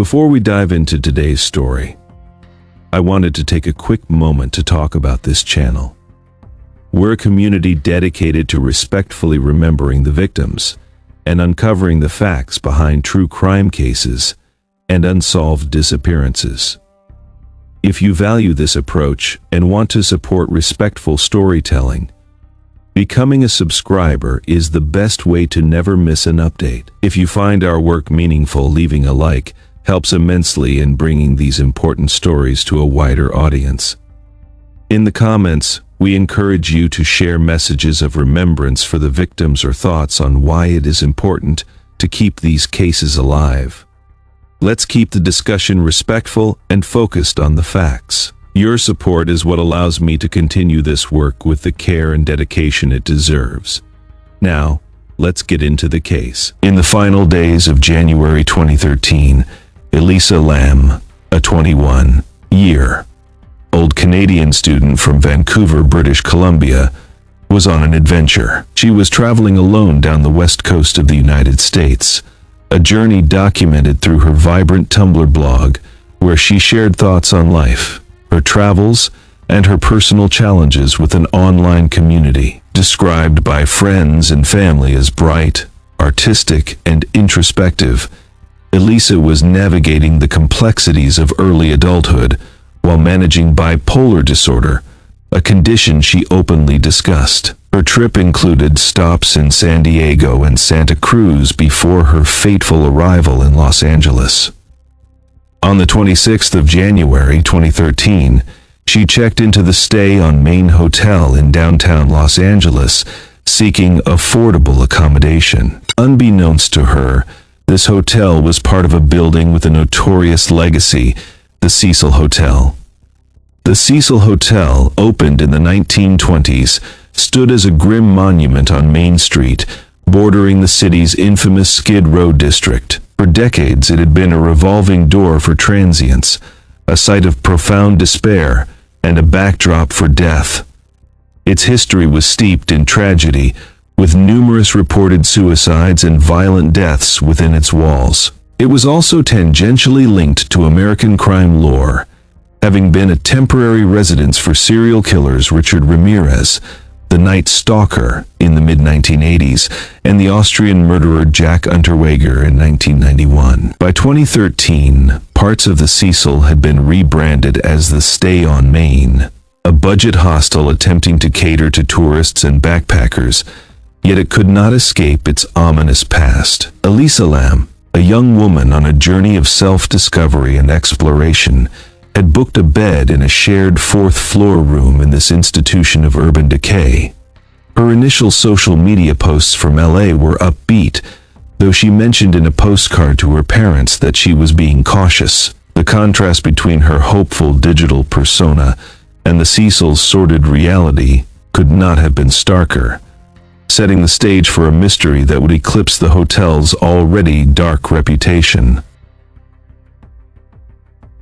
Before we dive into today's story, I wanted to take a quick moment to talk about this channel. We're a community dedicated to respectfully remembering the victims and uncovering the facts behind true crime cases and unsolved disappearances. If you value this approach and want to support respectful storytelling, becoming a subscriber is the best way to never miss an update. If you find our work meaningful, leaving a like helps immensely in bringing these important stories to a wider audience. In the comments, we encourage you to share messages of remembrance for the victims or thoughts on why it is important to keep these cases alive. Let's keep the discussion respectful and focused on the facts. Your support is what allows me to continue this work with the care and dedication it deserves. Now, let's get into the case. In the final days of January 2013, Elisa Lam, a 21-year-old Canadian student from Vancouver, British Columbia, was on an adventure. She was traveling alone down the west coast of the United States, a journey documented through her vibrant Tumblr blog, where she shared thoughts on life, her travels, and her personal challenges with an online community. Described by friends and family as bright, artistic, and introspective, Elisa was navigating the complexities of early adulthood while managing bipolar disorder, a condition she openly discussed. Her trip included stops in San Diego and Santa Cruz before her fateful arrival in Los Angeles. On the 26th of January 2013, she checked into the Stay on Main Hotel in downtown Los Angeles, seeking affordable accommodation. Unbeknownst to her, this hotel was part of a building with a notorious legacy, the Cecil Hotel. The Cecil Hotel, opened in the 1920s, stood as a grim monument on Main Street, bordering the city's infamous Skid Row district. For decades, it had been a revolving door for transients, a site of profound despair, and a backdrop for death. Its history was steeped in tragedy, with numerous reported suicides and violent deaths within its walls. It was also tangentially linked to American crime lore, having been a temporary residence for serial killers Richard Ramirez, the Night Stalker in the mid-1980s, and the Austrian murderer Jack Unterweger in 1991. By 2013, parts of the Cecil had been rebranded as the Stay on Main, a budget hostel attempting to cater to tourists and backpackers, yet it could not escape its ominous past. Elisa Lam, a young woman on a journey of self-discovery and exploration, had booked a bed in a shared fourth-floor room in this institution of urban decay. Her initial social media posts from LA were upbeat, though she mentioned in a postcard to her parents that she was being cautious. The contrast between her hopeful digital persona and the Cecil's sordid reality could not have been starker, setting the stage for a mystery that would eclipse the hotel's already dark reputation.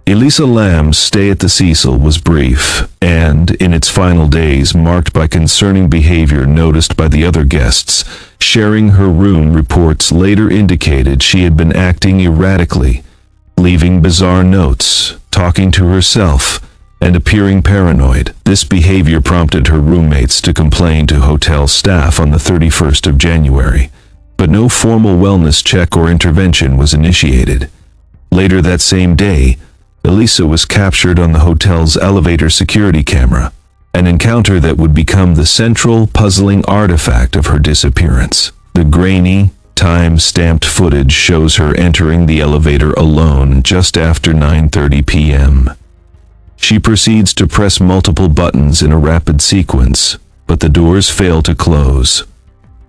Elisa Lam's stay at the Cecil was brief, and, in its final days, marked by concerning behavior noticed by the other guests. Sharing her room, reports later indicated she had been acting erratically, leaving bizarre notes, talking to herself, and appearing paranoid. This behavior prompted her roommates to complain to hotel staff on the 31st of January, but no formal wellness check or intervention was initiated. Later that same day, Elisa was captured on the hotel's elevator security camera, an encounter that would become the central, puzzling artifact of her disappearance. The grainy, time-stamped footage shows her entering the elevator alone just after 9:30 p.m. She proceeds to press multiple buttons in a rapid sequence, but the doors fail to close.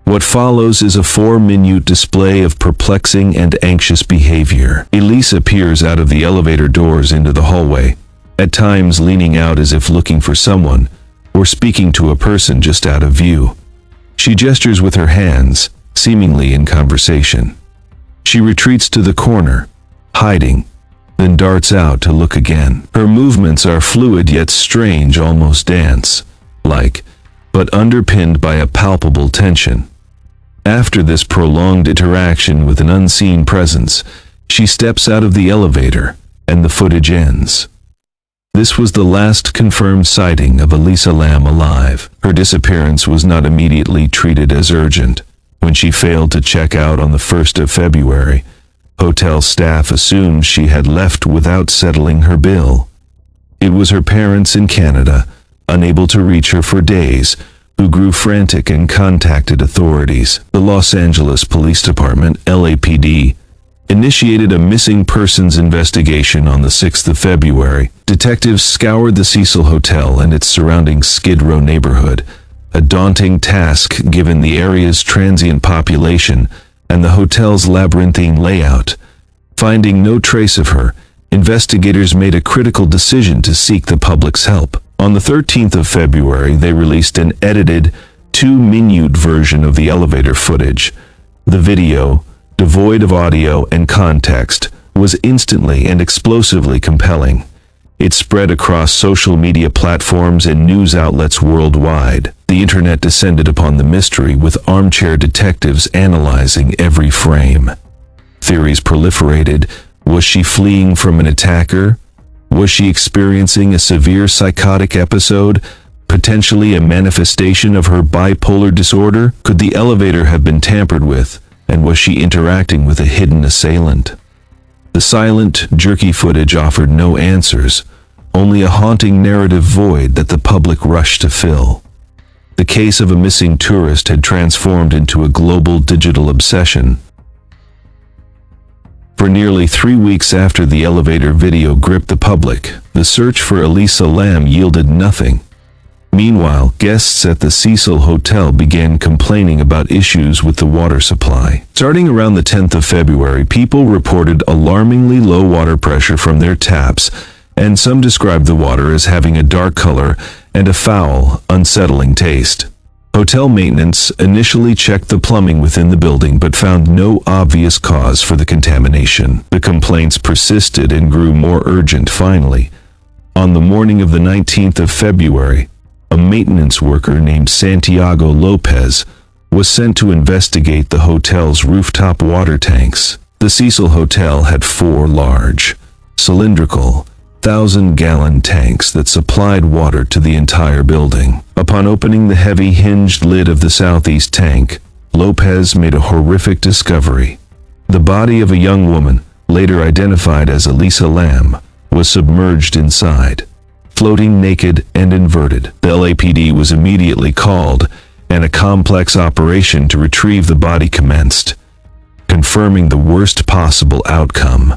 What follows is a 4-minute display of perplexing and anxious behavior. Elisa peers out of the elevator doors into the hallway, at times leaning out as if looking for someone, or speaking to a person just out of view. She gestures with her hands, seemingly in conversation. She retreats to the corner, hiding, then darts out to look again. Her movements are fluid yet strange, almost dance-like, but underpinned by a palpable tension. After this prolonged interaction with an unseen presence, She steps out of the elevator, and the footage ends. This was the last confirmed sighting of Elisa Lam alive. Her disappearance was not immediately treated as urgent. When she failed to check out on the 1st of February, hotel staff assumed she had left without settling her bill. It was her parents in Canada, unable to reach her for days, who grew frantic and contacted authorities. The Los Angeles Police Department, LAPD, initiated a missing persons investigation on the 6th of February. Detectives scoured the Cecil Hotel and its surrounding Skid Row neighborhood, a daunting task given the area's transient population and the hotel's labyrinthine layout. Finding no trace of her, investigators made a critical decision to seek the public's help. On the 13th of February, they released an edited, 2-minute version of the elevator footage. The video, devoid of audio and context, was instantly and explosively compelling. It spread across social media platforms and news outlets worldwide. The internet descended upon the mystery with armchair detectives analyzing every frame. Theories proliferated. Was she fleeing from an attacker? Was she experiencing a severe psychotic episode, potentially a manifestation of her bipolar disorder? Could the elevator have been tampered with, and was she interacting with a hidden assailant? The silent, jerky footage offered no answers, only a haunting narrative void that the public rushed to fill. The case of a missing tourist had transformed into a global digital obsession. For nearly 3 weeks after the elevator video gripped the public, the search for Elisa Lam yielded nothing. Meanwhile, guests at the Cecil Hotel began complaining about issues with the water supply. Starting around the 10th of February, people reported alarmingly low water pressure from their taps, and some described the water as having a dark color and a foul, unsettling taste. Hotel maintenance initially checked the plumbing within the building but found no obvious cause for the contamination. The complaints persisted and grew more urgent finally. On the morning of the 19th of February, a maintenance worker named Santiago Lopez was sent to investigate the hotel's rooftop water tanks. The Cecil Hotel had 4 large, cylindrical, 1,000-gallon tanks that supplied water to the entire building. Upon opening the heavy hinged lid of the southeast tank, Lopez made a horrific discovery. The body of a young woman, later identified as Elisa Lam, was submerged inside, floating naked and inverted. The LAPD was immediately called, and a complex operation to retrieve the body commenced, confirming the worst possible outcome.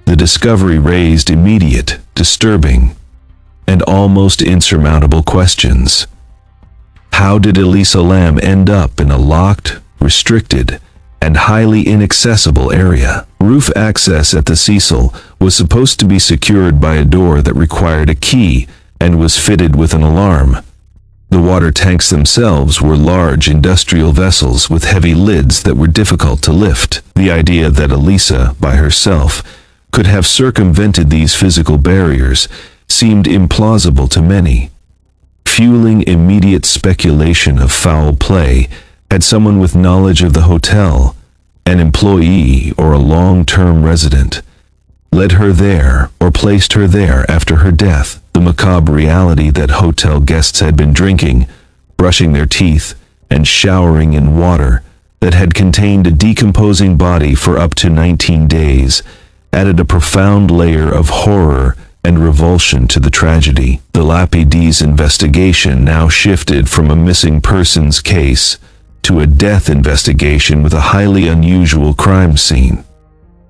The discovery raised immediate, disturbing, and almost insurmountable questions. How did Elisa Lam end up in a locked, restricted, and highly inaccessible area? Roof access at the Cecil was supposed to be secured by a door that required a key and was fitted with an alarm. The water tanks themselves were large industrial vessels with heavy lids that were difficult to lift. The idea that Elisa, by herself, could have circumvented these physical barriers seemed implausible to many. Fueling immediate speculation of foul play, had someone with knowledge of the hotel, an employee or a long-term resident, led her there or placed her there after her death. The macabre reality that hotel guests had been drinking, brushing their teeth, and showering in water that had contained a decomposing body for up to 19 days added a profound layer of horror and revulsion to the tragedy. The LAPD's investigation now shifted from a missing persons case to a death investigation with a highly unusual crime scene.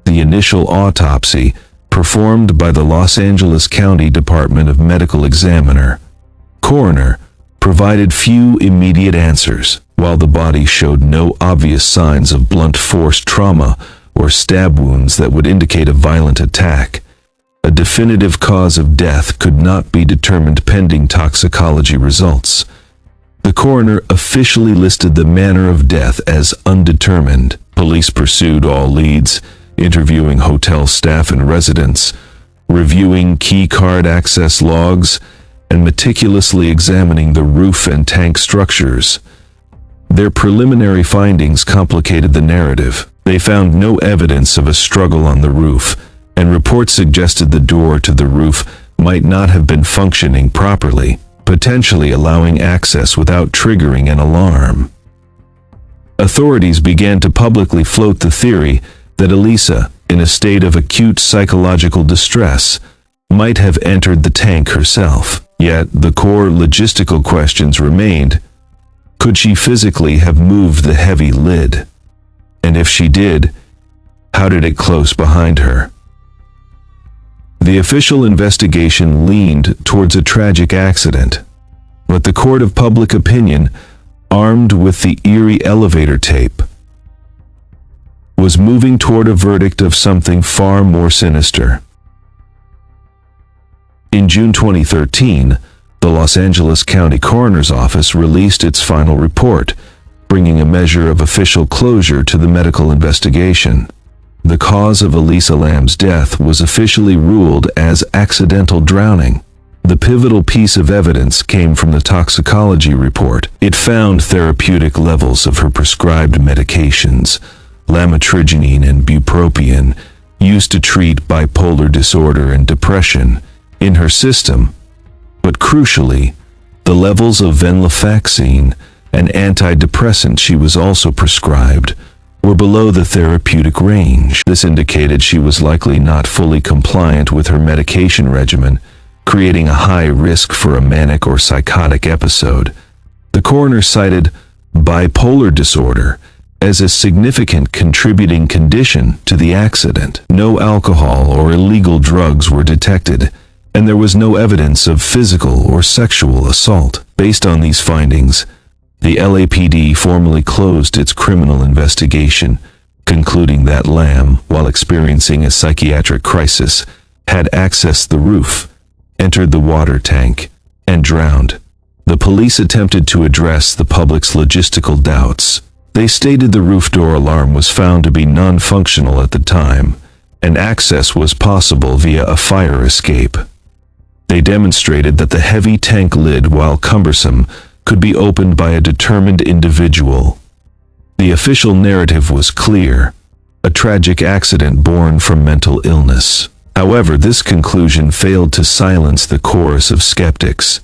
The initial autopsy, performed by the Los Angeles County Department of Medical Examiner, Coroner, provided few immediate answers. While the body showed no obvious signs of blunt force trauma or stab wounds that would indicate a violent attack, a definitive cause of death could not be determined pending toxicology results. The coroner officially listed the manner of death as undetermined. Police pursued all leads, interviewing hotel staff and residents, reviewing key card access logs, and meticulously examining the roof and tank structures. Their preliminary findings complicated the narrative. They found no evidence of a struggle on the roof, and reports suggested the door to the roof might not have been functioning properly, potentially allowing access without triggering an alarm. Authorities began to publicly float the theory that Elisa, in a state of acute psychological distress, might have entered the tank herself. Yet the core logistical questions remained. Could she physically have moved the heavy lid? And if she did, how did it close behind her? The official investigation leaned towards a tragic accident, but the court of public opinion, armed with the eerie elevator tape, was moving toward a verdict of something far more sinister. In June 2013, the Los Angeles County Coroner's Office released its final report, bringing a measure of official closure to the medical investigation. The cause of Elisa Lam's death was officially ruled as accidental drowning. The pivotal piece of evidence came from the toxicology report. It found therapeutic levels of her prescribed medications, lamotrigine and bupropion, used to treat bipolar disorder and depression, in her system. But crucially, the levels of venlafaxine, an antidepressant she was also prescribed, were below the therapeutic range. This indicated she was likely not fully compliant with her medication regimen, creating a high risk for a manic or psychotic episode. The coroner cited bipolar disorder as a significant contributing condition to the accident. No alcohol or illegal drugs were detected, and there was no evidence of physical or sexual assault. Based on these findings, the LAPD formally closed its criminal investigation, concluding that Lam, while experiencing a psychiatric crisis, had accessed the roof, entered the water tank, and drowned. The police attempted to address the public's logistical doubts. They stated the roof door alarm was found to be non-functional at the time, and access was possible via a fire escape. They demonstrated that the heavy tank lid, while cumbersome, could be opened by a determined individual. The official narrative was clear: a tragic accident born from mental illness. However, this conclusion failed to silence the chorus of skeptics.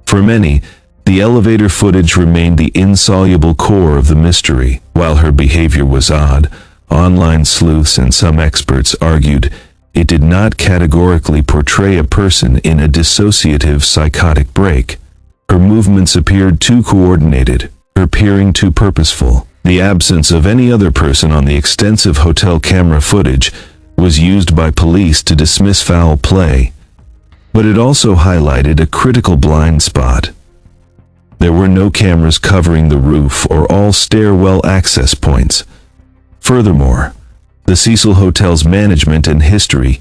For many, the elevator footage remained the insoluble core of the mystery. While her behavior was odd, online sleuths and some experts argued it did not categorically portray a person in a dissociative psychotic break. Her movements appeared too coordinated, her peering too purposeful. The absence of any other person on the extensive hotel camera footage was used by police to dismiss foul play, but it also highlighted a critical blind spot. There were no cameras covering the roof or all stairwell access points. Furthermore, the Cecil Hotel's management and history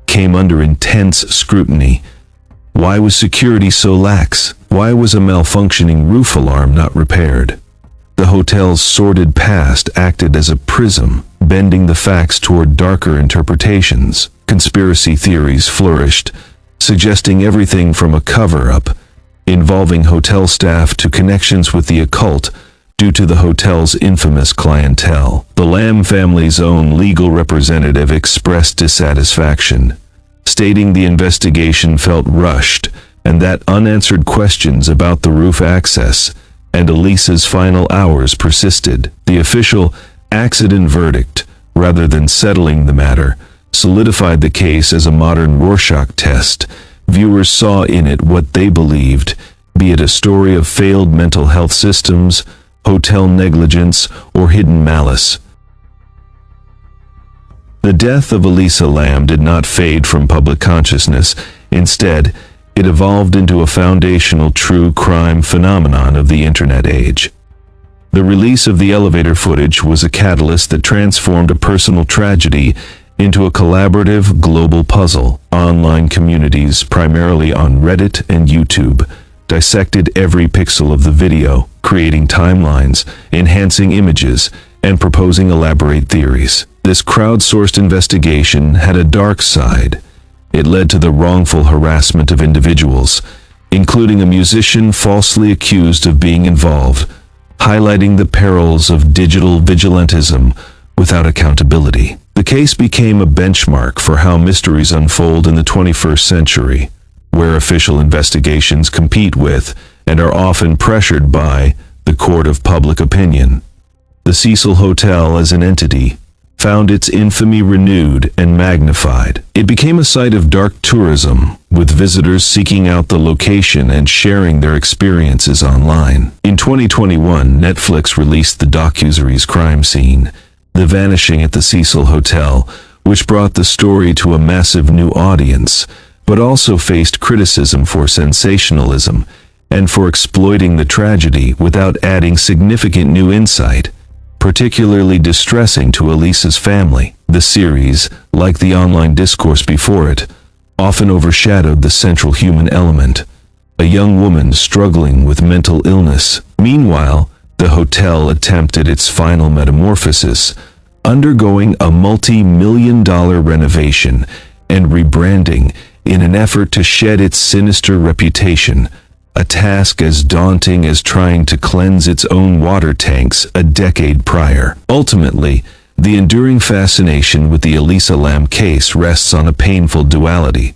came under intense scrutiny. Why was security so lax? Why was a malfunctioning roof alarm not repaired? The hotel's sordid past acted as a prism, bending the facts toward darker interpretations. Conspiracy theories flourished, suggesting everything from a cover-up involving hotel staff to connections with the occult due to the hotel's infamous clientele. The Lam family's own legal representative expressed dissatisfaction, stating the investigation felt rushed and that unanswered questions about the roof access and Elisa's final hours persisted. The official accident verdict, rather than settling the matter, solidified the case as a modern Rorschach test. Viewers saw in it what they believed, be it a story of failed mental health systems, hotel negligence, or hidden malice. The death of Elisa Lam did not fade from public consciousness. Instead, it evolved into a foundational true crime phenomenon of the internet age. The release of the elevator footage was a catalyst that transformed a personal tragedy into a collaborative global puzzle. Online communities, primarily on Reddit and YouTube, dissected every pixel of the video, creating timelines, enhancing images, and proposing elaborate theories. This crowdsourced investigation had a dark side. It led to the wrongful harassment of individuals, including a musician falsely accused of being involved, highlighting the perils of digital vigilantism without accountability. The case became a benchmark for how mysteries unfold in the 21st century, where official investigations compete with and are often pressured by the court of public opinion. The Cecil Hotel as an entity found its infamy renewed and magnified. It became a site of dark tourism, with visitors seeking out the location and sharing their experiences online. In 2021, Netflix released the docuseries Crime Scene, The Vanishing at the Cecil Hotel, which brought the story to a massive new audience, but also faced criticism for sensationalism and for exploiting the tragedy without adding significant new insight, particularly distressing to Elisa's family. The series, like the online discourse before it, often overshadowed the central human element, a young woman struggling with mental illness. Meanwhile, the hotel attempted its final metamorphosis, undergoing a multi-million-dollar renovation and rebranding in an effort to shed its sinister reputation, a task as daunting as trying to cleanse its own water tanks a decade prior. Ultimately, the enduring fascination with the Elisa Lam case rests on a painful duality.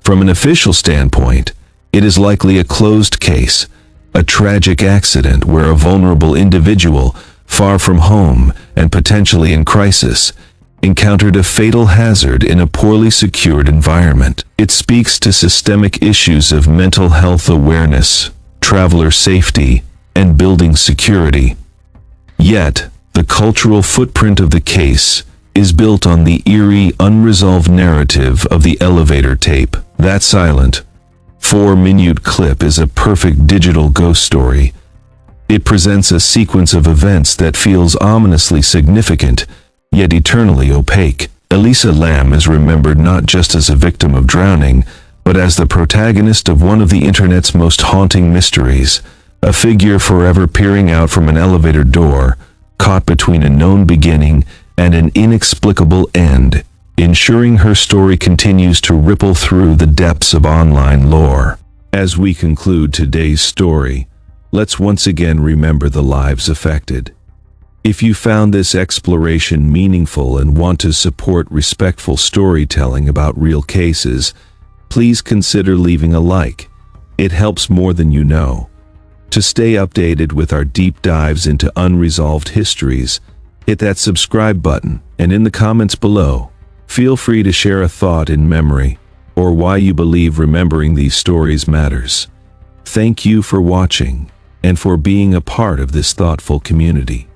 From an official standpoint, it is likely a closed case, a tragic accident where a vulnerable individual, far from home and potentially in crisis, encountered a fatal hazard in a poorly secured environment. It speaks to systemic issues of mental health awareness, traveler safety, and building security. Yet, the cultural footprint of the case is built on the eerie, unresolved narrative of the elevator tape. That silent, 4-minute clip is a perfect digital ghost story. It presents a sequence of events that feels ominously significant, yet eternally opaque. Elisa Lam is remembered not just as a victim of drowning, but as the protagonist of one of the internet's most haunting mysteries, a figure forever peering out from an elevator door, caught between a known beginning and an inexplicable end, ensuring her story continues to ripple through the depths of online lore. As we conclude today's story, let's once again remember the lives affected. If you found this exploration meaningful and want to support respectful storytelling about real cases, please consider leaving a like. It helps more than you know. To stay updated with our deep dives into unresolved histories, hit that subscribe button, and in the comments below, feel free to share a thought in memory or why you believe remembering these stories matters. Thank you for watching and for being a part of this thoughtful community.